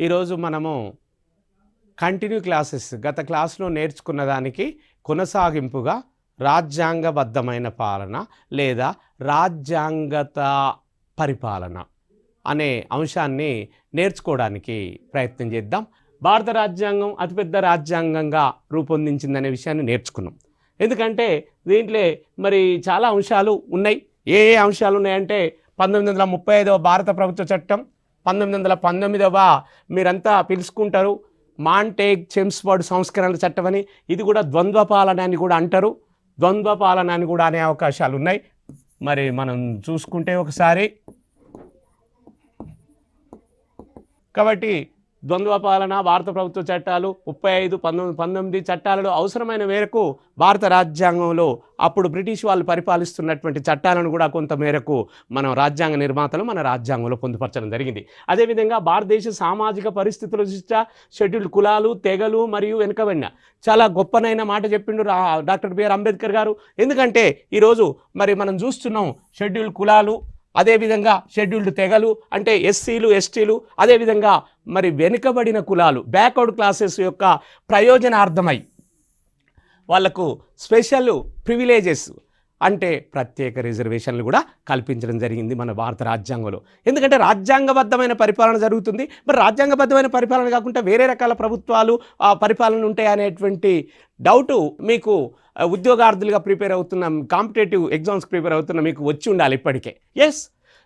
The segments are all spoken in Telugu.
ఈరోజు మనము కంటిన్యూ క్లాసెస్ గత క్లాస్లో నేర్చుకున్న దానికి కొనసాగింపుగా రాజ్యాంగబద్ధమైన పాలన లేదా రాజ్యాంగత పరిపాలన అనే అంశాన్ని నేర్చుకోవడానికి ప్రయత్నం చేద్దాం. భారత రాజ్యాంగం అతిపెద్ద రాజ్యాంగంగా రూపొందించిందనే విషయాన్ని నేర్చుకున్నాం. ఎందుకంటే దీంట్లో మరి చాలా అంశాలు ఉన్నాయి. ఏ అంశాలు ఉన్నాయంటే 1935వ భారత ప్రభుత్వ చట్టం, 1919వ మీరంతా పిలుచుకుంటారు మాంటేగ్ చెమ్స్ఫర్డ్ సంస్కరణల చట్టం అని, ఇది కూడా ద్వంద్వ పాలన అని కూడా అంటారు. ద్వంద్వ పాలన అని కూడా అనే అవకాశాలు ఉన్నాయి. మరి మనం చూసుకుంటే ఒకసారి కాబట్టి ద్వంద్వ పాలన, భారత ప్రభుత్వ చట్టాలు 35, 19 చట్టాలలో అవసరమైన మేరకు భారత రాజ్యాంగంలో అప్పుడు బ్రిటిష్ వాళ్ళు పరిపాలిస్తున్నటువంటి చట్టాలను కూడా కొంత మేరకు మనం రాజ్యాంగ నిర్మాతలు మన రాజ్యాంగంలో పొందుపరచడం జరిగింది. అదేవిధంగా భారతదేశ సామాజిక పరిస్థితుల దృష్ట్యా షెడ్యూల్డ్ కులాలు, తెగలు మరియు వెనుకబడిన చాలా గొప్పనైన మాట చెప్పిండు డాక్టర్ బిఆర్ అంబేద్కర్ గారు. ఎందుకంటే ఈరోజు మరి మనం చూస్తున్నాం షెడ్యూల్డ్ కులాలు, అదేవిధంగా షెడ్యూల్డ్ తెగలు అంటే ఎస్సీలు, ఎస్టీలు, అదేవిధంగా మరి వెనుకబడిన కులాలు బ్యాక్వర్డ్ క్లాసెస్ యొక్క ప్రయోజనార్థమై వాళ్లకు స్పెషల్ ప్రివిలేజెస్ అంటే ప్రత్యేక రిజర్వేషన్లు కూడా కల్పించడం జరిగింది మన భారత రాజ్యాంగంలో. ఎందుకంటే రాజ్యాంగబద్ధమైన పరిపాలన జరుగుతుంది. మరి రాజ్యాంగబద్ధమైన పరిపాలన కాకుండా వేరే రకాల ప్రభుత్వాలు పరిపాలన ఉంటాయి అనేటువంటి డౌటు మీకు ఉద్యోగార్థులుగా ప్రిపేర్ అవుతున్న, కాంపిటేటివ్ ఎగ్జామ్స్కి ప్రిపేర్ అవుతున్న మీకు వచ్చి ఉండాలి ఇప్పటికే. ఎస్,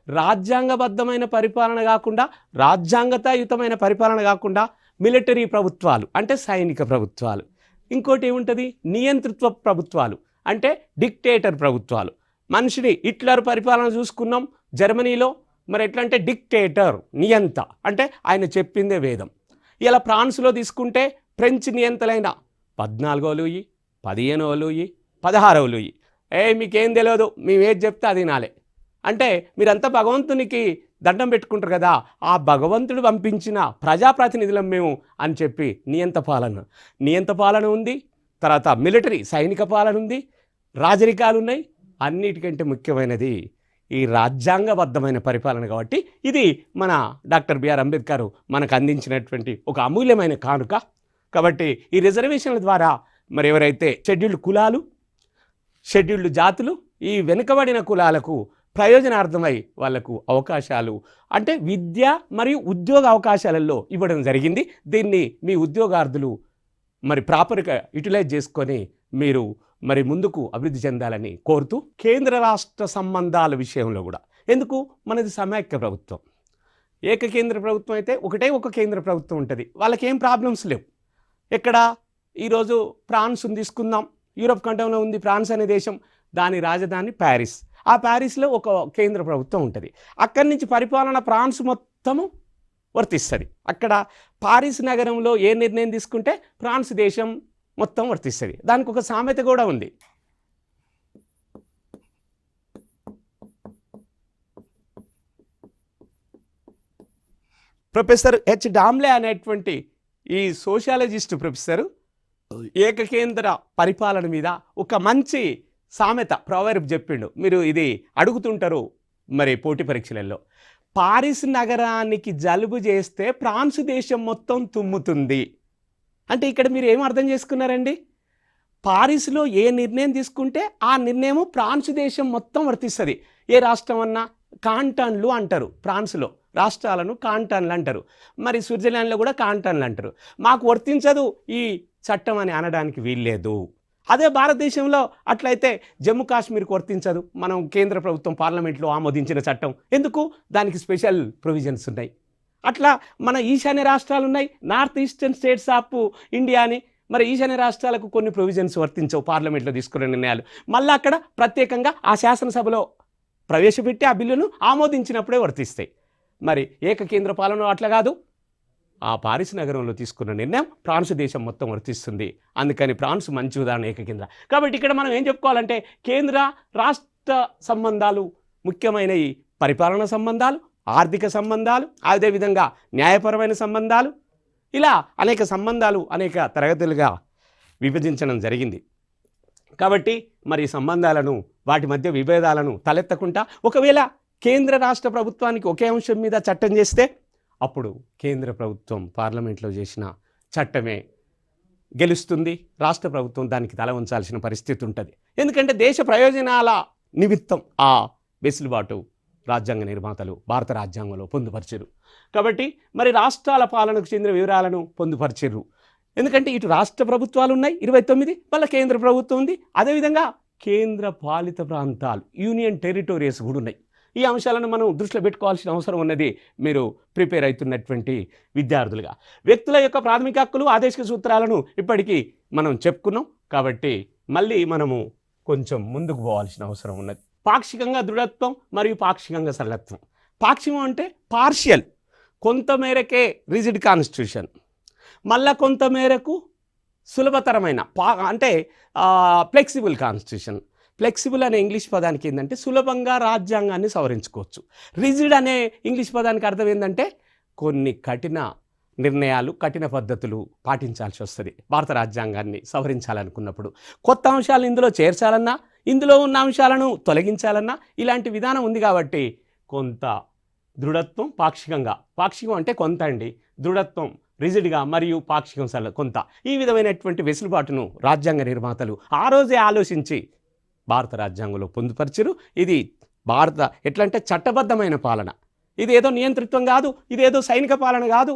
రాజ్యాంగబద్ధమైన పరిపాలన కాకుండా, రాజ్యాంగతాయుతమైన పరిపాలన కాకుండా మిలిటరీ ప్రభుత్వాలు అంటే సైనిక ప్రభుత్వాలు, ఇంకోటి ఏముంటుంది నియంతృత్వ ప్రభుత్వాలు అంటే డిక్టేటర్ ప్రభుత్వాలు. మనిషిని హిట్లర్ పరిపాలన చూసుకున్నాం జర్మనీలో. మరి ఎట్లా అంటే డిక్టేటర్, నియంత అంటే ఆయన చెప్పిందే వేదం. ఇలా ఫ్రాన్స్లో తీసుకుంటే ఫ్రెంచ్ నియంతలైన 14వ లూయి, 15వ లూయి, 16వ లూయి, మీకేం తెలియదు, మేమేది చెప్తే అది నాలే అంటే మీరంతా భగవంతునికి దండం పెట్టుకుంటారు కదా, ఆ భగవంతుడు పంపించిన ప్రజాప్రతినిధులం మేము అని చెప్పి నియంత పాలన ఉంది. తర్వాత మిలిటరీ సైనిక పాలన ఉంది, రాజరికాలు ఉన్నాయి. అన్నిటికంటే ముఖ్యమైనది ఈ రాజ్యాంగబద్ధమైన పరిపాలన. కాబట్టి ఇది మన డాక్టర్ బిఆర్ అంబేద్కర్ మనకు అందించినటువంటి ఒక అమూల్యమైన కానుక. కాబట్టి ఈ రిజర్వేషన్ల ద్వారా మరి ఎవరైతే షెడ్యూల్డ్ కులాలు, షెడ్యూల్డ్ జాతులు, ఈ వెనుకబడిన కులాలకు ప్రయోజనార్థమై వాళ్లకు అవకాశాలు అంటే విద్య మరియు ఉద్యోగ అవకాశాలలో ఇవ్వడం జరిగింది. దీన్ని మీ ఉద్యోగార్థులు మరి ప్రాపర్గా యూటిలైజ్ చేసుకొని మీరు మరి ముందుకు అభివృద్ధి చెందాలని కోరుతూ, కేంద్ర రాష్ట్ర సంబంధాల విషయంలో కూడా ఎందుకు మనది సమైక్య ప్రభుత్వం, ఏకకేంద్ర ప్రభుత్వం అయితే ఒకటే ఒక కేంద్ర ప్రభుత్వం ఉంటుంది, వాళ్ళకి ఏం ప్రాబ్లమ్స్ లేవు. ఎక్కడ ఈరోజు ఫ్రాన్స్ తీసుకుందాం, యూరోప్ ఖండంలో ఉంది ఫ్రాన్స్ అనే దేశం, దాని రాజధాని ప్యారిస్. ఆ ప్యారిస్లో ఒక కేంద్ర ప్రభుత్వం ఉంటుంది. అక్కడి నుంచి పరిపాలన ఫ్రాన్స్ మొత్తము వర్తిస్తుంది. అక్కడ పారిస్ నగరంలో ఏ నిర్ణయం తీసుకుంటే ఫ్రాన్స్ దేశం మొత్తం వర్తిస్తుంది. దానికి ఒక సామెత కూడా ఉంది. ప్రొఫెసర్ హెచ్ డామ్లే అనేటువంటి ఈ సోషాలజిస్ట్ ప్రొఫెసరు ఏకకేంద్ర పరిపాలన మీద ఒక మంచి సామెత ప్రొవర్బ్ చెప్పిండు. మీరు ఇది అడుగుతుంటారు మరి పోటీ పరీక్షలలో. పారిస్ నగరానికి జలుబు చేస్తే ఫ్రాన్స్ దేశం మొత్తం తుమ్ముతుంది అంటే ఇక్కడ మీరు ఏం అర్థం చేసుకున్నారండి? పారిస్లో ఏ నిర్ణయం తీసుకుంటే ఆ నిర్ణయము ఫ్రాన్స్ దేశం మొత్తం వర్తిస్తుంది. ఏ రాష్ట్రం అన్నా కాంటాన్లు అంటారు, ఫ్రాన్స్లో రాష్ట్రాలను కాంటాన్లు అంటారు. మరి స్విట్జర్లాండ్లో కూడా కాంటాన్లు అంటారు. మాకు వర్తించదు ఈ చట్టం అని అనడానికి వీల్లేదు. అదే భారతదేశంలో అట్లయితే జమ్మూ కాశ్మీర్కి వర్తించదు. మనం కేంద్ర ప్రభుత్వం పార్లమెంట్లో ఆమోదించిన చట్టం ఎందుకు, దానికి స్పెషల్ ప్రొవిజన్స్ ఉన్నాయి. అట్లా మన ఈశాన్య రాష్ట్రాలు ఉన్నాయి, north eastern states of India అని. మరి ఈశాన్య రాష్ట్రాలకు కొన్ని ప్రొవిజన్స్ వర్తించవు పార్లమెంట్లో తీసుకునే నిర్ణయాలు. మళ్ళీ అక్కడ ప్రత్యేకంగా ఆ శాసనసభలో ప్రవేశపెట్టి ఆ బిల్లును ఆమోదించినప్పుడే వర్తిస్తాయి. మరి ఏకకేంద్ర పాలన అట్లా కాదు. ఆ పారిస్ నగరంలో తీసుకున్న నిర్ణయం ఫ్రాన్స్ దేశం మొత్తం వర్తిస్తుంది. అందుకని ఫ్రాన్స్ మంచి ఉదాహరణ ఏకకేంద్ర. కాబట్టి ఇక్కడ మనం ఏం చెప్పుకోవాలంటే కేంద్ర రాష్ట్ర సంబంధాలు ముఖ్యమైన ఈ పరిపాలన సంబంధాలు, ఆర్థిక సంబంధాలు, అదేవిధంగా న్యాయపరమైన సంబంధాలు, ఇలా అనేక సంబంధాలు అనేక తరగతులుగా విభజించడం జరిగింది. కాబట్టి మరి సంబంధాలను, వాటి మధ్య విభేదాలను తలెత్తకుండా ఒకవేళ కేంద్ర రాష్ట్ర ప్రభుత్వానికి ఒకే అంశం మీద చట్టం చేస్తే అప్పుడు కేంద్ర ప్రభుత్వం పార్లమెంట్లో చేసిన చట్టమే గెలుస్తుంది. రాష్ట్ర ప్రభుత్వం దానికి తల ఉంచాల్సిన పరిస్థితి ఉంటుంది. ఎందుకంటే దేశ ప్రయోజనాల నిమిత్తం ఆ వెసులుబాటు రాజ్యాంగ నిర్మాతలు భారత రాజ్యాంగంలో పొందుపరిచారు. కాబట్టి మరి రాష్ట్రాల పాలనకు చెందిన వివరాలను పొందుపరిచారు. ఎందుకంటే ఇటు రాష్ట్ర ప్రభుత్వాలు ఉన్నాయి 29, మళ్ళీ కేంద్ర ప్రభుత్వం ఉంది. అదేవిధంగా కేంద్ర పాలిత ప్రాంతాలు యూనియన్ టెరిటోరియస్ కూడా ఉన్నాయి. ఈ అంశాలను మనం దృష్టిలో పెట్టుకోవాల్సిన అవసరం ఉన్నది మీరు ప్రిపేర్ అవుతున్నటువంటి విద్యార్థులుగా. వ్యక్తుల యొక్క ప్రాథమిక హక్కులు ఆదేశిక సూత్రాలను ఇప్పటికీ మనం చెప్పుకున్నాం. కాబట్టి మళ్ళీ మనము కొంచెం ముందుకు పోవాల్సిన అవసరం ఉన్నది. పాక్షికంగా దృఢత్వం మరియు పాక్షికంగా సరళత్వం. పాక్షికం అంటే పార్షియల్, కొంతమేరకే రిజిడ్ కాన్స్టిట్యూషన్, మళ్ళా కొంతమేరకు సులభతరమైన అంటే ఫ్లెక్సిబుల్ కాన్స్టిట్యూషన్. ఫ్లెక్సిబుల్ అనే ఇంగ్లీష్ పదానికి ఏంటంటే సులభంగా రాజ్యాంగాన్ని సవరించుకోవచ్చు. రిజిడ్ అనే ఇంగ్లీష్ పదానికి అర్థం ఏంటంటే కొన్ని కఠిన నిర్ణయాలు, కఠిన పద్ధతులు పాటించాల్సి వస్తుంది భారత రాజ్యాంగాన్ని సవరించాలనుకున్నప్పుడు. కొత్త అంశాలను ఇందులో చేర్చాలన్నా, ఇందులో ఉన్న అంశాలను తొలగించాలన్నా ఇలాంటి విధానం ఉంది. కాబట్టి కొంత దృఢత్వం పాక్షికంగా, పాక్షికం అంటే కొంత అండి, దృఢత్వం రిజిడ్గా మరియు పాక్షికం కొంత, ఈ విధమైనటువంటి వెసులుబాటును రాజ్యాంగ నిర్మాతలు ఆ రోజే ఆలోచించి భారత రాజ్యాంగంలో పొందుపరిచారు. ఇది భారత ఎట్లంటే చట్టబద్ధమైన పాలన. ఇది ఏదో నియంతృత్వం కాదు, ఇదేదో సైనిక పాలన కాదు,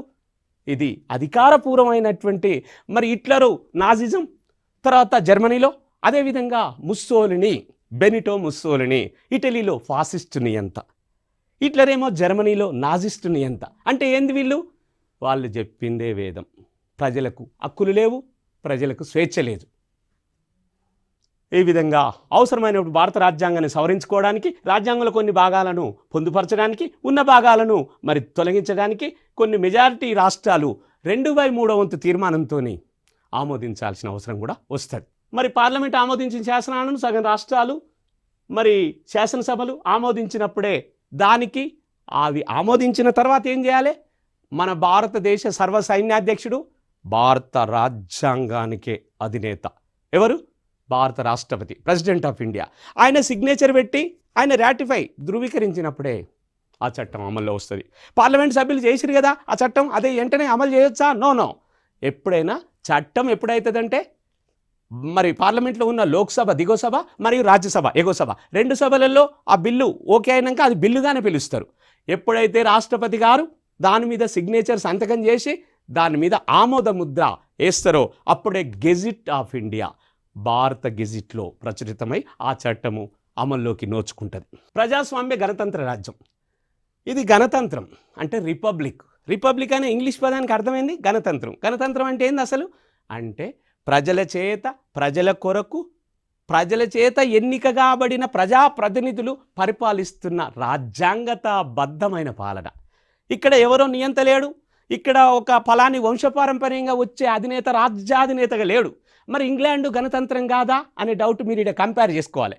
ఇది అధికారపూర్వమైనటువంటి. మరి హిట్లరు నాజిజం, తర్వాత జర్మనీలో, అదేవిధంగా ముస్సోలిని, బెనిటో ముస్సోలిని ఇటలీలో ఫాసిస్టు నియంత, హిట్లర్ ఏమో జర్మనీలో నాజిస్టు నియంత. అంటే ఏంది వీళ్ళు? వాళ్ళు చెప్పిందే వేదం. ప్రజలకు హక్కులు లేవు, ప్రజలకు స్వేచ్ఛ లేదు. ఈ విధంగా అవసరమైనప్పుడు భారత రాజ్యాంగాన్ని సవరించుకోవడానికి, రాజ్యాంగంలో కొన్ని భాగాలను పొందుపరచడానికి, ఉన్న భాగాలను మరి తొలగించడానికి కొన్ని మెజారిటీ రాష్ట్రాలు 2/3 వంతు తీర్మానంతో ఆమోదించాల్సిన అవసరం కూడా వస్తుంది. మరి పార్లమెంట్ ఆమోదించిన శాసనాలను సగం రాష్ట్రాలు మరి శాసనసభలు ఆమోదించినప్పుడే దానికి అవి ఆమోదించిన తర్వాత ఏం చేయాలి? మన భారతదేశ సర్వసైన్యాధ్యక్షుడు భారత రాజ్యాంగానికే అధినేత ఎవరు? భారత రాష్ట్రపతి, ప్రెసిడెంట్ ఆఫ్ ఇండియా. ఆయన సిగ్నేచర్ పెట్టి ఆయన రాటిఫై ధృవీకరించినప్పుడే ఆ చట్టం అమల్లో వస్తుంది. పార్లమెంట్ సభ్యులు చేసిరు కదా ఆ చట్టం, అదే వెంటనే అమలు చేయొచ్చా? నో. ఎప్పుడైనా చట్టం ఎప్పుడైతుందంటే మరి పార్లమెంట్లో ఉన్న లోక్సభ దిగువ సభ మరియు రాజ్యసభ ఎగువ సభ 2 సభలలో ఆ బిల్లు ఓకే అయినాక అది బిల్లుగానే పిలుస్తారు. ఎప్పుడైతే రాష్ట్రపతి గారు దాని మీద సిగ్నేచర్ సంతకం చేసి దాని మీద ఆమోద ముద్ర వేస్తారో అప్పుడే గెజిట్ ఆఫ్ ఇండియా, భారత గెజిట్లో ప్రచురితమై ఆ చట్టము అమల్లోకి నోచుకుంటుంది. ప్రజాస్వామ్య గణతంత్ర రాజ్యం. ఇది గణతంత్రం అంటే రిపబ్లిక్. రిపబ్లిక్ అనే ఇంగ్లీష్ పదానికి అర్థమైంది గణతంత్రం. గణతంత్రం అంటే ఏంది అసలు? అంటే ప్రజల చేత, ప్రజల కొరకు, ప్రజల చేత ఎన్నిక కాబడిన ప్రజాప్రతినిధులు పరిపాలిస్తున్న రాజ్యాంగతబద్ధమైన పాలన. ఇక్కడ ఎవరో నియంత లేడు, ఇక్కడ ఒక ఫలాని వంశపారంపర్యంగా వచ్చే అధినేత రాజ్యాధినేతగా లేడు. మరి ఇంగ్లాండు గణతంత్రం కాదా అనే డౌట్ మీరు ఇక్కడ కంపేర్ చేసుకోవాలి.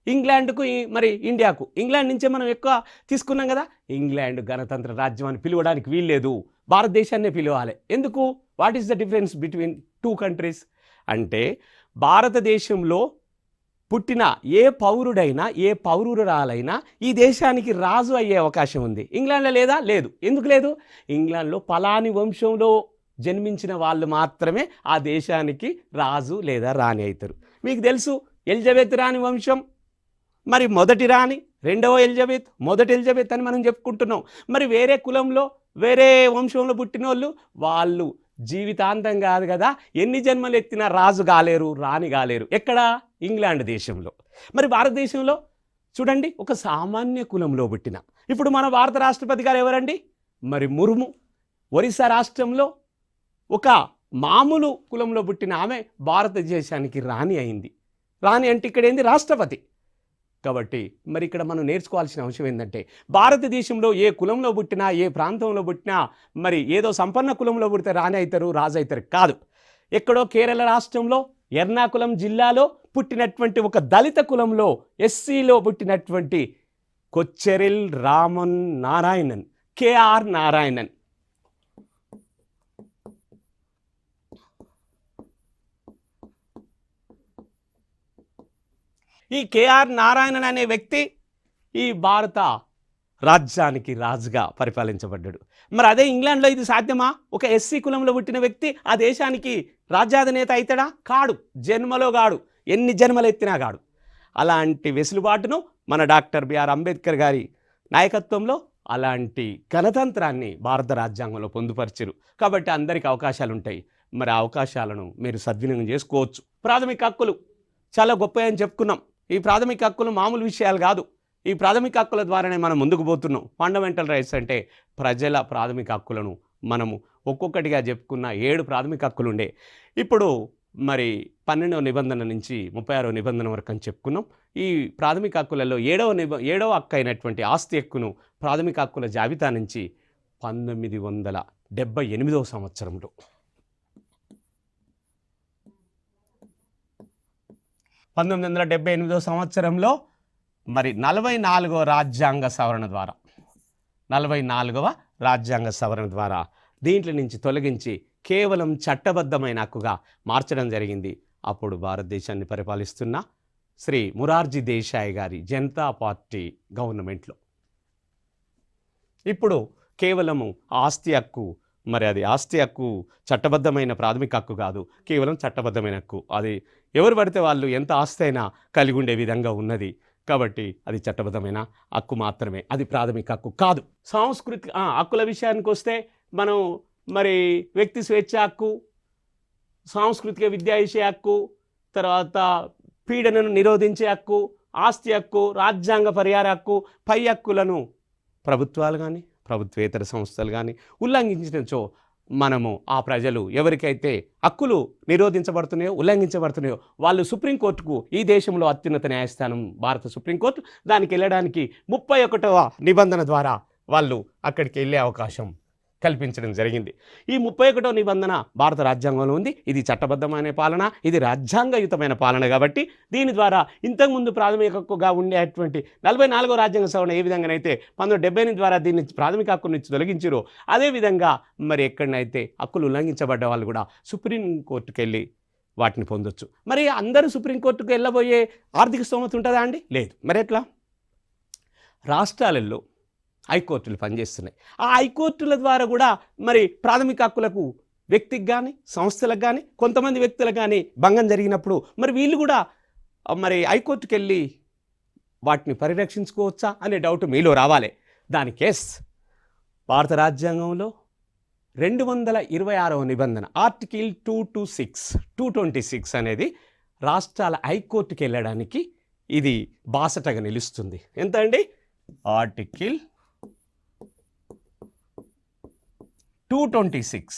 ఇంగ్లాండ్కు మరి ఇండియాకు, ఇంగ్లాండ్ నుంచే మనం ఎక్కువ తీసుకున్నాం కదా. ఇంగ్లాండ్ గణతంత్ర రాజ్యం అని పిలవడానికి వీల్లేదు, భారతదేశాన్నే పిలవాలి. ఎందుకు? What is the difference between 2 countries అంటే భారతదేశంలో పుట్టిన ఏ పౌరుడైనా, ఏ పౌరురాలైనా ఈ దేశానికి రాజు అయ్యే అవకాశం ఉంది. ఇంగ్లాండ్లో లేదా? లేదు. ఎందుకు లేదు? ఇంగ్లాండ్లో ఫలాని వంశంలో జన్మించిన వాళ్ళు మాత్రమే ఆ దేశానికి రాజు లేదా రాణి అవుతారు. మీకు తెలుసు ఎలిజబెత్ రాణి వంశం, మరి మొదటి రాణి, రెండవ ఎలిజబెత్, మొదటి ఎలిజబెత్ అని మనం చెప్పుకుంటున్నాం. మరి వేరే కులంలో, వేరే వంశంలో పుట్టిన వాళ్ళు జీవితాంతం కాదు కదా, ఎన్ని జన్మలు ఎత్తినా రాజు కాలేరు, రాణి కాలేరు. ఎక్కడ? ఇంగ్లాండ్ దేశంలో. మరి భారతదేశంలో చూడండి, ఒక సామాన్య కులంలో పుట్టిన, ఇప్పుడు మన భారత రాష్ట్రపతి గారు ఎవరండి? మరి ముర్ము. ఒరిస్సా రాష్ట్రంలో ఒక మామూలు కులంలో పుట్టిన ఆమె భారతదేశానికి రాణి అయింది. రాణి అంటే ఇక్కడ ఏంది? రాష్ట్రపతి. కాబట్టి మరి ఇక్కడ మనం నేర్చుకోవాల్సిన అంశం ఏంటంటే భారతదేశంలో ఏ కులంలో పుట్టినా, ఏ ప్రాంతంలో పుట్టినా మరి ఏదో సంపన్న కులంలో పుడితే రాణి అవుతారు, రాజు అవుతారు కాదు. ఎక్కడో కేరళ రాష్ట్రంలో ఎర్నాకుళం జిల్లాలో పుట్టినటువంటి ఒక దళిత కులంలో ఎస్సీలో పుట్టినటువంటి కొచ్చెరిల్ రామన్ నారాయణన్, కేఆర్ నారాయణన్. ఈ కేఆర్ నారాయణన్ అనే వ్యక్తి ఈ భారత రాజ్యానికి రాజుగా పరిపాలించబడ్డాడు. మరి అదే ఇంగ్లాండ్లో ఇది సాధ్యమా? ఒక ఎస్సీ కులంలో పుట్టిన వ్యక్తి ఆ దేశానికి రాజ్యాధినేత అవుతాడా? కాడు, జన్మలో కాడు, ఎన్ని జన్మలు ఎత్తినా కాడు. అలాంటి వెసులుబాటును మన డాక్టర్ బిఆర్ అంబేద్కర్ గారి నాయకత్వంలో అలాంటి గణతంత్రాన్ని భారత రాజ్యాంగంలో పొందుపరిచారు. కాబట్టి అందరికీ అవకాశాలు ఉంటాయి. మరి ఆ అవకాశాలను మీరు సద్వినియోగం చేసుకోవచ్చు. ప్రాథమిక హక్కులు చాలా గొప్ప అని చెప్పుకున్నాం. ఈ ప్రాథమిక హక్కులు మామూలు విషయాలు కాదు. ఈ ప్రాథమిక హక్కుల ద్వారానే మనం ముందుకు పోతున్నాం. ఫండమెంటల్ రైట్స్ అంటే ప్రజల ప్రాథమిక హక్కులను మనము ఒక్కొక్కటిగా చెప్పుకున్న 7 ప్రాథమిక హక్కులు ఉండే. ఇప్పుడు మరి 12వ నిబంధన నుంచి 36వ నిబంధన వరకు అని చెప్పుకున్నాం. ఈ ప్రాథమిక హక్కులలో 7వ హక్కు అయినటువంటి ఆస్తి హక్కును ప్రాథమిక హక్కుల జాబితా నుంచి 1978వ సంవత్సరంలో 1978వ సంవత్సరంలో మరి 44వ రాజ్యాంగ సవరణ ద్వారా 44వ రాజ్యాంగ సవరణ ద్వారా దీంట్లో నుంచి తొలగించి కేవలం చట్టబద్ధమైన హక్కుగా మార్చడం జరిగింది. అప్పుడు భారతదేశాన్ని పరిపాలిస్తున్న శ్రీ మొరార్జీ దేశాయ్ గారి జనతా పార్టీ గవర్నమెంట్లో ఇప్పుడు కేవలము ఆస్తి హక్కు, మరి అది ఆస్తి హక్కు చట్టబద్ధమైన ప్రాథమిక హక్కు కాదు, కేవలం చట్టబద్ధమైన హక్కు. అది ఎవరు పడితే వాళ్ళు ఎంత ఆస్తి అయినా కలిగి ఉండే విధంగా ఉన్నది. కాబట్టి అది చట్టబద్ధమైన హక్కు మాత్రమే, అది ప్రాథమిక హక్కు కాదు. సాంస్కృతిక హక్కుల విషయానికి వస్తే మనం మరి వ్యక్తి స్వేచ్ఛ హక్కు, సాంస్కృతిక విద్యా విషయ హక్కు, తర్వాత పీడనను నిరోధించే హక్కు, ఆస్తి హక్కు, రాజ్యాంగ పరిహార హక్కు, పై హక్కులను ప్రభుత్వాలు కానీ ప్రభుత్వేతర సంస్థలు కానీ ఉల్లంఘించడంతో మనము ఆ ప్రజలు ఎవరికైతే హక్కులు నిరోధించబడుతున్నాయో ఉల్లంఘించబడుతున్నాయో వాళ్ళు సుప్రీంకోర్టుకు, ఈ దేశంలో అత్యున్నత న్యాయస్థానం భారత సుప్రీంకోర్టు, దానికి వెళ్ళడానికి 31వ నిబంధన ద్వారా వాళ్ళు అక్కడికి వెళ్ళే అవకాశం కల్పించడం జరిగింది. ఈ 31వ నిబంధన భారత రాజ్యాంగంలో ఉంది. ఇది చట్టబద్ధమైన పాలన, ఇది రాజ్యాంగయుతమైన పాలన. కాబట్టి దీని ద్వారా ఇంతకుముందు ప్రాథమిక హక్కుగా ఉండేటువంటి 44వ రాజ్యాంగ సవరణ ఏ విధంగానైతే 1978 ద్వారా దీన్ని ప్రాథమిక హక్కు నుంచి తొలగించారో అదేవిధంగా మరి ఎక్కడనైతే హక్కులు ఉల్లంఘించబడ్డ వాళ్ళు కూడా సుప్రీంకోర్టుకు వెళ్ళి వాటిని పొందొచ్చు. మరి అందరూ సుప్రీంకోర్టుకు వెళ్ళబోయే ఆర్థిక స్తోమత ఉంటుందా అండి? లేదు. మరి ఎట్లా? రాష్ట్రాలలో హైకోర్టులు పనిచేస్తున్నాయి. ఆ హైకోర్టుల ద్వారా కూడా మరి ప్రాథమిక హక్కులకు వ్యక్తికి కానీ సంస్థలకు కానీ కొంతమంది వ్యక్తులకు కానీ భంగం జరిగినప్పుడు మరి వీళ్ళు కూడా మరి హైకోర్టుకు వెళ్ళి వాటిని పరిరక్షించుకోవచ్చా అనే డౌట్ మీలో రావాలి. దాని కేస్ భారత రాజ్యాంగంలో 226వ నిబంధన ఆర్టికల్ 226 అనేది రాష్ట్రాల హైకోర్టుకి వెళ్ళడానికి ఇది బాసటగా నిలుస్తుంది. ఎంత అండి? ఆర్టికల్ 226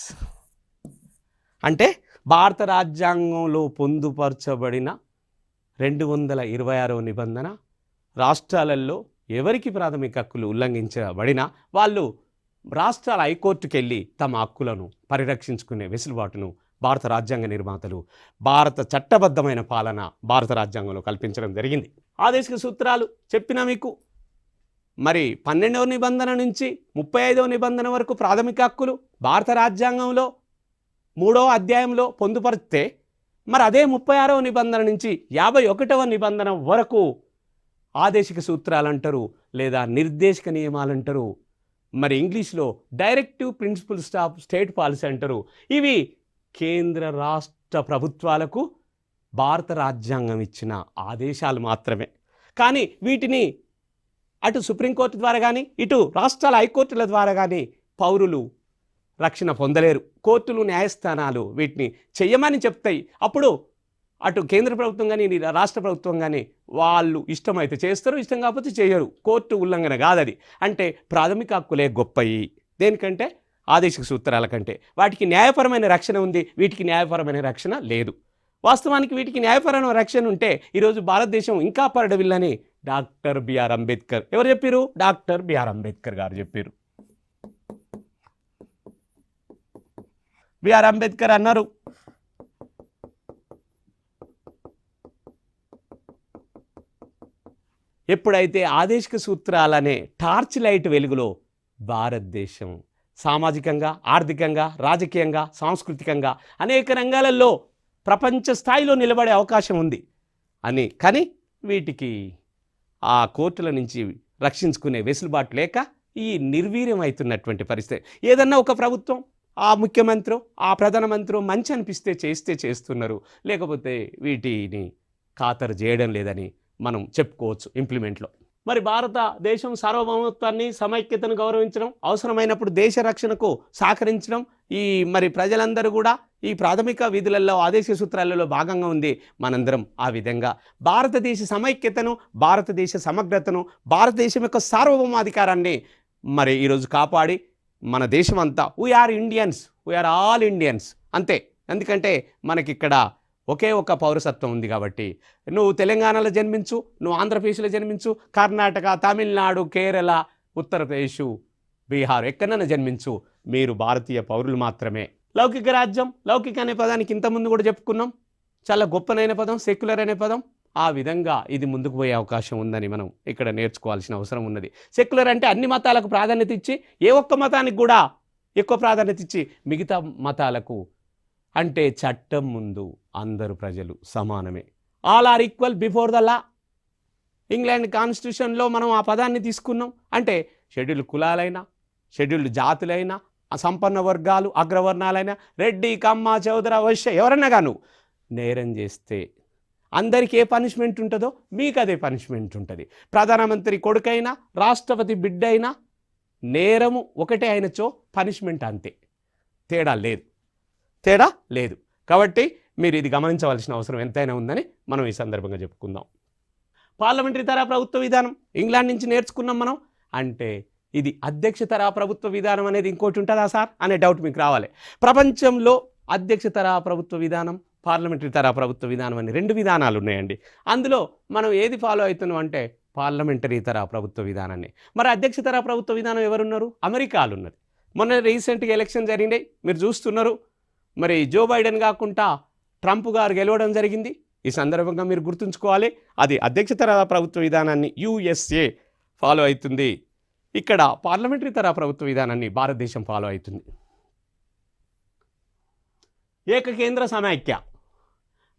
అంటే భారత రాజ్యాంగంలో పొందుపరచబడిన 226వ నిబంధన రాష్ట్రాలలో ఎవరికి ప్రాథమిక హక్కులు ఉల్లంఘించబడినా వాళ్ళు రాష్ట్రాల హైకోర్టుకు వెళ్ళి తమ హక్కులను పరిరక్షించుకునే వెసులుబాటును భారత రాజ్యాంగ నిర్మాతలు భారత చట్టబద్ధమైన పాలన భారత రాజ్యాంగంలో కల్పించడం జరిగింది. ఆదేశిక సూత్రాలు చెప్పినా మీకు మరి 12వ నిబంధన నుంచి 35వ నిబంధన వరకు ప్రాథమిక హక్కులు భారత రాజ్యాంగంలో 3వ అధ్యాయంలో పొందుపరిస్తే మరి అదే 36వ నిబంధన నుంచి 51వ నిబంధన వరకు ఆదేశిక సూత్రాలు అంటారు, లేదా నిర్దేశక నియమాలు అంటారు. మరి ఇంగ్లీష్లో directive principles of state policy అంటారు. ఇవి కేంద్ర రాష్ట్ర ప్రభుత్వాలకు భారత రాజ్యాంగం ఇచ్చిన ఆదేశాలు మాత్రమే. కానీ వీటిని అటు సుప్రీంకోర్టు ద్వారా కానీ ఇటు రాష్ట్రాల హైకోర్టుల ద్వారా కానీ పౌరులు రక్షణ పొందలేరు. కోర్టులు న్యాయస్థానాలు వీటిని చెయ్యమని చెప్తాయి. అప్పుడు అటు కేంద్ర ప్రభుత్వం కానీ రాష్ట్ర ప్రభుత్వం కానీ వాళ్ళు ఇష్టమైతే చేస్తారు, ఇష్టం కాకపోతే చేయరు. కోర్టు ఉల్లంఘన కాదది. అంటే ప్రాథమిక హక్కులే గొప్పయి దేనికంటే ఆదేశిక సూత్రాల కంటే. వాటికి న్యాయపరమైన రక్షణ ఉంది, వీటికి న్యాయపరమైన రక్షణ లేదు. వాస్తవానికి వీటికి న్యాయపరమైన రక్షణ ఉంటే ఈరోజు భారతదేశం ఇంకా పరడవిల్లని డాక్టర్ బిఆర్ అంబేద్కర్ ఎవరు చెప్పారు? డాక్టర్ బిఆర్ అంబేద్కర్ గారు చెప్పారు. బిఆర్ అంబేద్కర్ అన్నారు, ఎప్పుడైతే ఆదేశిక సూత్రాలనే టార్చ్ లైట్ వెలుగులో భారతదేశం సామాజికంగా, ఆర్థికంగా, రాజకీయంగా, సాంస్కృతికంగా అనేక రంగాలలో ప్రపంచ స్థాయిలో నిలబడే అవకాశం ఉంది అని, కానీ వీటికి ఆ కోర్టుల నుంచి రక్షించుకునే వెసులుబాటు లేక ఈ నిర్వీర్యం అవుతున్నటువంటి పరిస్థితి. ఏదన్నా ఒక ప్రభుత్వం, ఆ ముఖ్యమంత్రి, ఆ ప్రధానమంత్రి మంచి అనిపిస్తే చేస్తున్నారు, లేకపోతే వీటిని ఖాతరు చేయడం లేదని మనం చెప్పుకోవచ్చు ఇంప్లిమెంట్లో. మరి భారతదేశం సార్వభౌమత్వాన్ని, సమైక్యతను గౌరవించడం, అవసరమైనప్పుడు దేశ రక్షణకు సహకరించడం, ఈ మరి ప్రజలందరూ కూడా ఈ ప్రాథమిక విధులలో, ఆదేశ సూత్రాలలో భాగంగా ఉంది. మనందరం ఆ విధంగా భారతదేశ సమైక్యతను, భారతదేశ సమగ్రతను, భారతదేశం యొక్క సార్వభౌమాధికారాన్ని మరి ఈరోజు కాపాడి మన దేశం అంతా we are Indians, we are all Indians అంతే. ఎందుకంటే మనకిక్కడ ఒకే ఒక పౌరసత్వం ఉంది కాబట్టి. నువ్వు తెలంగాణలో జన్మించు, నువ్వు ఆంధ్రప్రదేశ్లో జన్మించు, కర్ణాటక, తమిళనాడు, కేరళ, ఉత్తరప్రదేశ్, బీహార్ ఎక్కడైనా జన్మించు, మీరు భారతీయ పౌరులు మాత్రమే. లౌకిక రాజ్యం, లౌకిక అనే పదానికి ఇంతకుముందు కూడా చెప్పుకున్నాం, చాలా గొప్పనైన పదం, సెక్యులర్ అనే పదం. ఆ విధంగా ఇది ముందుకు పోయే అవకాశం ఉందని మనం ఇక్కడ నేర్చుకోవాల్సిన అవసరం ఉన్నది. సెక్యులర్ అంటే అన్ని మతాలకు ప్రాధాన్యత ఇచ్చి, ఏ ఒక్క మతానికి కూడా ఎక్కువ ప్రాధాన్యత ఇచ్చి మిగతా మతాలకు, అంటే చట్టం ముందు అందరు ప్రజలు సమానమే, all are equal before the law. England కాన్స్టిట్యూషన్లో మనం ఆ పదాన్ని తీసుకున్నాం. అంటే షెడ్యూల్డ్ కులాలైనా, షెడ్యూల్డ్ జాతులైనా, సంపన్న వర్గాలు, అగ్రవర్ణాలైనా, రెడ్డి, కమ్మ, చౌదర, వైశ్య ఎవరన్నా గాను నేరం చేస్తే అందరికీ ఏ పనిష్మెంట్ ఉంటుందో మీకు అదే పనిష్మెంట్ ఉంటుంది. ప్రధానమంత్రి కొడుకైనా, రాష్ట్రపతి బిడ్డ అయినా నేరము ఒకటే అయినచో పనిష్మెంట్ అంతే, తేడా లేదు. కాబట్టి మీరు ఇది గమనించవలసిన అవసరం ఎంతైనా ఉందని మనం ఈ సందర్భంగా చెప్పుకుందాం. పార్లమెంటరీ తరహా ప్రభుత్వ విధానం ఇంగ్లాండ్ నుంచి నేర్చుకున్నాం మనం. అంటే ఇది అధ్యక్ష తరహా ప్రభుత్వ విధానం అనేది ఇంకోటి ఉంటుందా సార్ అనే డౌట్ మీకు రావాలి. ప్రపంచంలో అధ్యక్ష తరహా ప్రభుత్వ విధానం, పార్లమెంటరీ తరహా ప్రభుత్వ విధానం అని 2 విధానాలు ఉన్నాయండి. అందులో మనం ఏది ఫాలో అవుతున్నాం అంటే పార్లమెంటరీ తరహా ప్రభుత్వ విధానాన్ని. మరి అధ్యక్ష తరహా ప్రభుత్వ విధానం ఎవరున్నారు? అమెరికాలో ఉన్నది. మొన్న రీసెంట్గా ఎలక్షన్ జరిగినాయి, మీరు చూస్తున్నారు. మరి జో బైడెన్ కాకుండా ట్రంప్ గారు గెలవడం జరిగింది. ఈ సందర్భంగా మీరు గుర్తుంచుకోవాలి, అది అధ్యక్ష తరహా ప్రభుత్వ విధానాన్ని USA ఫాలో అవుతుంది. ఇక్కడ పార్లమెంటరీ తరహా ప్రభుత్వ విధానాన్ని భారతదేశం ఫాలో అవుతుంది. ఏకకేంద్ర సమైక్య.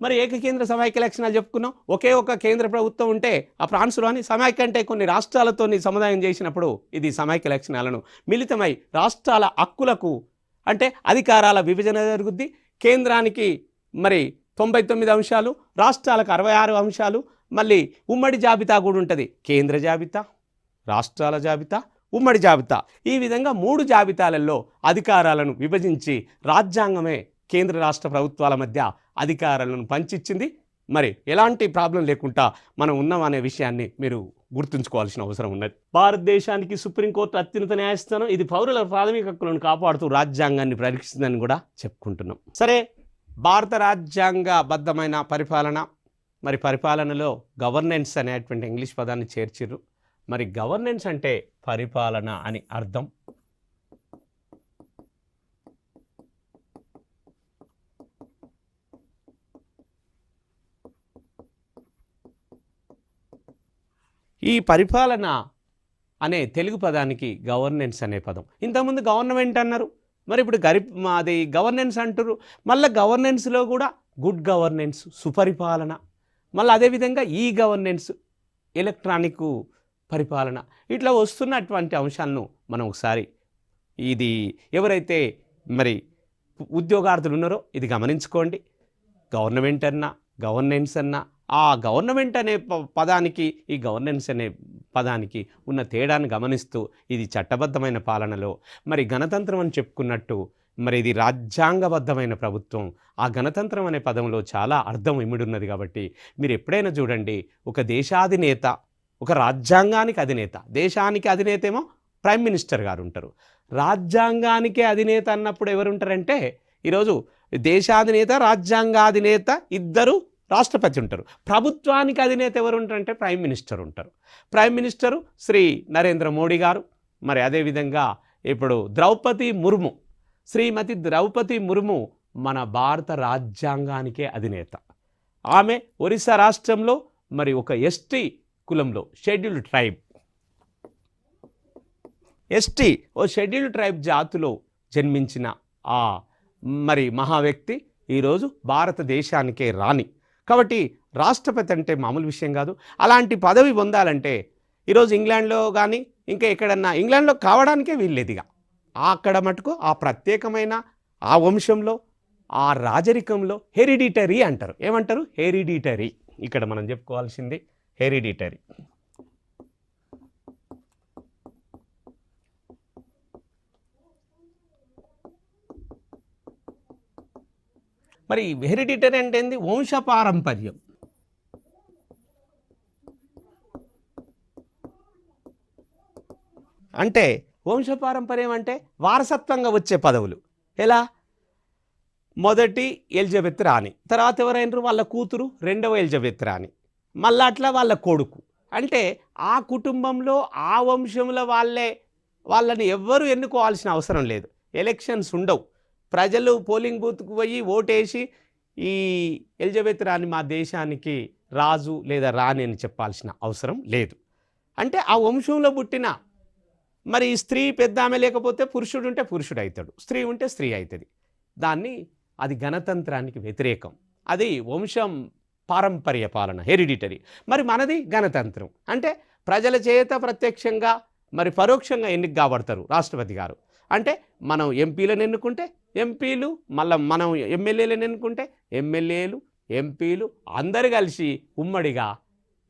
మరి ఏకకేంద్ర సమైక్య లక్షణాలు చెప్పుకున్నాం. ఒకే ఒక కేంద్ర ప్రభుత్వం ఉంటే ఆ ఫ్రాన్స్లోని సమైక్య అంటే కొన్ని రాష్ట్రాలతో సముదాయం చేసినప్పుడు ఇది సమైక్య లక్షణాలను మిళితమై రాష్ట్రాల హక్కులకు అంటే అధికారాల విభజన జరుగుద్ది. కేంద్రానికి మరి 99 అంశాలు, రాష్ట్రాలకు 66 అంశాలు, మళ్ళీ ఉమ్మడి జాబితా కూడా ఉంటుంది. కేంద్ర జాబితా, రాష్ట్రాల జాబితా, ఉమ్మడి జాబితా. ఈ విధంగా 3 జాబితాలలో అధికారాలను విభజించి రాజ్యాంగమే కేంద్ర రాష్ట్ర ప్రభుత్వాల మధ్య అధికారాలను పంచిచ్చింది. మరి ఎలాంటి ప్రాబ్లం లేకుండా మనం ఉన్నాం అనే విషయాన్ని మీరు గుర్తుంచుకోవాల్సిన అవసరం ఉన్నది. భారతదేశానికి సుప్రీంకోర్టు అత్యున్నత న్యాయస్థానం. ఇది పౌరుల ప్రాథమిక హక్కులను కాపాడుతూ రాజ్యాంగాన్ని పరిరక్షిస్తుందని కూడా చెప్పుకుంటున్నాం. సరే, భారత రాజ్యాంగబద్ధమైన పరిపాలన, మరి పరిపాలనలో గవర్నెన్స్ అనేటువంటి ఇంగ్లీష్ పదాన్ని చేర్చిర్రు. మరి గవర్నెన్స్ అంటే పరిపాలన అని అర్థం. ఈ పరిపాలన అనే తెలుగు పదానికి గవర్నెన్స్ అనే పదం. ఇంతకుముందు గవర్నమెంట్ అన్నారు, మరి ఇప్పుడు అది గవర్నెన్స్ అంటారు. మళ్ళీ గవర్నెన్స్లో కూడా గుడ్ గవర్నెన్స్, సుపరిపాలన, మళ్ళీ అదేవిధంగా ఈ గవర్నెన్స్, ఎలక్ట్రానిక్ పరిపాలన, ఇట్లా వస్తున్నటువంటి అంశాలను మనం ఒకసారి ఇది ఎవరైతే మరి ఉద్యోగార్థులు ఉన్నారో ఇది గమనించుకోండి. గవర్నమెంట్ అన్నా, గవర్నెన్స్ అన్నా, ఆ గవర్నమెంట్ అనే పదానికి ఈ గవర్నెన్స్ అనే పదానికి ఉన్న తేడాను గమనిస్తూ ఇది చట్టబద్ధమైన పాలనలో మరి గణతంత్రం అని చెప్పుకున్నట్టు మరి ఇది రాజ్యాంగబద్ధమైన ప్రభుత్వం. ఆ గణతంత్రం అనే పదంలో చాలా అర్థం ఇమిడున్నది. కాబట్టి మీరు ఎప్పుడైనా చూడండి, ఒక దేశాధినేత, ఒక రాజ్యాంగానికి అధినేత. దేశానికి అధినేత ఏమో ప్రైమ్ మినిస్టర్ గారు ఉంటారు. రాజ్యాంగానికే అధినేత అన్నప్పుడు ఎవరు ఉంటారంటే ఈరోజు దేశాధినేత, రాజ్యాంగాధినేత ఇద్దరు రాష్ట్రపతి ఉంటారు. ప్రభుత్వానికి అధినేత ఎవరు ఉంటారంటే ప్రైమ్ మినిస్టర్ ఉంటారు. ప్రైమ్ మినిస్టరు శ్రీ నరేంద్ర మోడీ గారు. మరి అదేవిధంగా ఇప్పుడు శ్రీమతి ద్రౌపది ముర్ము మన భారత రాజ్యాంగానికే అధినేత. ఆమె ఒరిస్సా రాష్ట్రంలో మరి ఒక ఎస్టీ కులంలో షెడ్యూల్డ్ ట్రైబ్ జాతిలో జన్మించిన ఆ మరి మహా వ్యక్తి ఈరోజు భారతదేశానికే రాణి. కాబట్టి రాష్ట్రపతి అంటే మామూలు విషయం కాదు. అలాంటి పదవి పొందాలంటే ఈరోజు ఇంగ్లాండ్లో కానీ ఇంకా ఎక్కడన్నా ఇంగ్లాండ్లో కావడానికే వీల్లేదు. ఇక అక్కడ మటుకు ఆ ప్రత్యేకమైన ఆ వంశంలో ఆ రాజరికంలో హెరిడిటరీ అంటారు. ఏమంటారు? హెరిడిటరీ. ఇక్కడ మనం చెప్పుకోవాల్సింది హెరిడిటరీ. మరి హెరిడిటరీ అంటే ఏంది? వంశపారంపర్యం. అంటే వంశపారంపర్యం అంటే వారసత్వంగా వచ్చే పదవులు. ఎలా? మొదటి ఎలిజబెత్ రాణి, తర్వాత ఎవరైనరు? వాళ్ళ కూతురు రెండవ ఎలిజబెత్ రాణి, మళ్ళా అట్లా వాళ్ళ కొడుకు. అంటే ఆ కుటుంబంలో ఆ వంశంలో వాళ్ళని ఎవ్వరూ ఎన్నుకోవాల్సిన అవసరం లేదు. ఎలక్షన్స్ ఉండవు. ప్రజలు పోలింగ్ బూత్కు పోయి ఓటేసి ఈ ఎలిజబెత్ రాణి మా దేశానికి రాజు లేదా రాణి అని చెప్పాల్సిన అవసరం లేదు. అంటే ఆ వంశంలో పుట్టిన మరి స్త్రీ పెద్ద ఆమె లేకపోతే పురుషుడు ఉంటే పురుషుడు అవుతాడు, స్త్రీ ఉంటే స్త్రీ అవుతుంది. అది గణతంత్రానికి వ్యతిరేకం. అది వంశం పారంపర్య పాలన, హెరిడిటరీ. మరి మనది గణతంత్రం. అంటే ప్రజల చేత ప్రత్యక్షంగా మరి పరోక్షంగా ఎన్నిక కాబడతారు రాష్ట్రపతి గారు. అంటే మనం ఎంపీలను ఎన్నుకుంటే ఎంపీలు, మళ్ళీ మనం ఎమ్మెల్యేలను ఎన్నుకుంటే ఎమ్మెల్యేలు, ఎంపీలు అందరు కలిసి ఉమ్మడిగా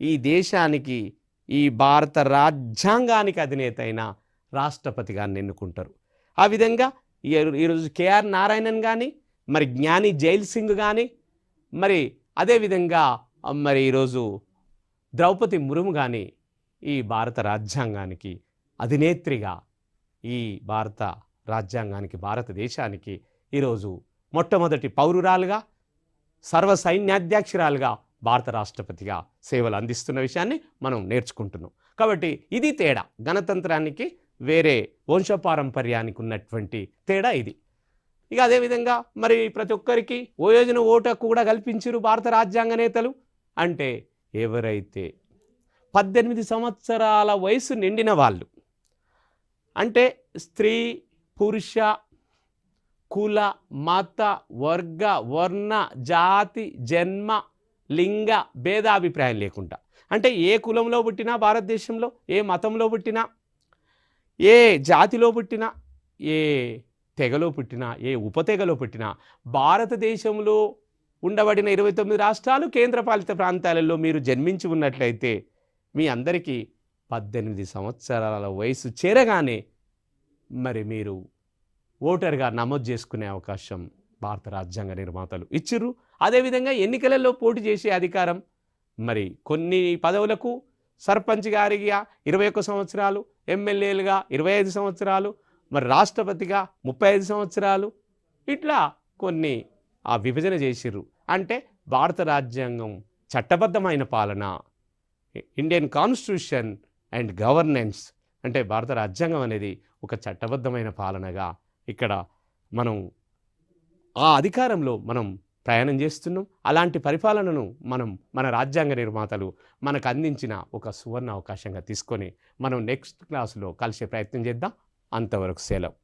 ఈ దేశానికి, ఈ భారత రాజ్యాంగానికి అధినేత అయిన రాష్ట్రపతి గారిని ఎన్నుకుంటారు. ఆ విధంగా ఈరోజు కేఆర్ నారాయణన్ కానీ, మరి జ్ఞాని జైల్ సింగ్ కానీ, మరి అదేవిధంగా మరి ఈరోజు ద్రౌపది ముర్ము కానీ ఈ భారత రాజ్యాంగానికి అధినేత్రిగా, ఈ భారత రాజ్యాంగానికి, భారతదేశానికి ఈరోజు మొట్టమొదటి పౌరురాలుగా, సర్వ సైన్యాధ్యక్షురాలుగా భారత రాష్ట్రపతిగా సేవలు అందిస్తున్న విషయాన్ని మనం నేర్చుకుంటున్నాం. కాబట్టి ఇది తేడా. గణతంత్రానికి వేరే వంశపారంపర్యానికి ఉన్నటువంటి తేడా ఇది. ఇక అదేవిధంగా మరి ప్రతి ఒక్కరికి వయోజన ఓటు హక్కు కూడా కల్పించారు భారత రాజ్యాంగ నేతలు. అంటే ఎవరైతే 18 సంవత్సరాల వయసు నిండిన వాళ్ళు, అంటే స్త్రీ, పురుష, కుల, మత, వర్గ, వర్ణ, జాతి, జన్మ, లింగ భేదాభిప్రాయం లేకుండా, అంటే ఏ కులంలో పుట్టినా భారతదేశంలో, ఏ మతంలో పుట్టినా, ఏ జాతిలో పుట్టినా, ఏ తెగలో పుట్టినా, ఏ ఉపతెగలో పుట్టినా, భారతదేశంలో ఉండబడిన 29 రాష్ట్రాలు, కేంద్రపాలిత ప్రాంతాలలో మీరు జన్మించి ఉన్నట్లయితే మీ అందరికీ 18 సంవత్సరాల వయసు చేరగానే మరి మీరు ఓటర్గా నమోదు చేసుకునే అవకాశం భారత రాజ్యాంగ నిర్మాతలు ఇచ్చిర్రు. అదేవిధంగా ఎన్నికలలో పోటీ చేసే అధికారం మరి కొన్ని పదవులకు సర్పంచ్ గారిగా 21 సంవత్సరాలు, ఎమ్మెల్యేలుగా 25 సంవత్సరాలు, మరి రాష్ట్రపతిగా 35 సంవత్సరాలు, ఇట్లా కొన్ని ఆ విభజన చేసిర్రు. అంటే భారత రాజ్యాంగం చట్టబద్ధమైన పాలన, ఇండియన్ కాన్స్టిట్యూషన్ అండ్ గవర్నెన్స్, అంటే భారత రాజ్యాంగం అనేది ఒక చట్టబద్ధమైన పాలనగా ఇక్కడ మనం ఆ అధికారంలో మనం ప్రయాణం చేస్తున్నాం. అలాంటి పరిపాలనను మన రాజ్యాంగ నిర్మాతలు మనకు అందించిన ఒక సువర్ణ అవకాశంగా తీసుకొని మనం నెక్స్ట్ క్లాసులో కలిసే ప్రయత్నం చేద్దాం. అంతవరకు సెలవు.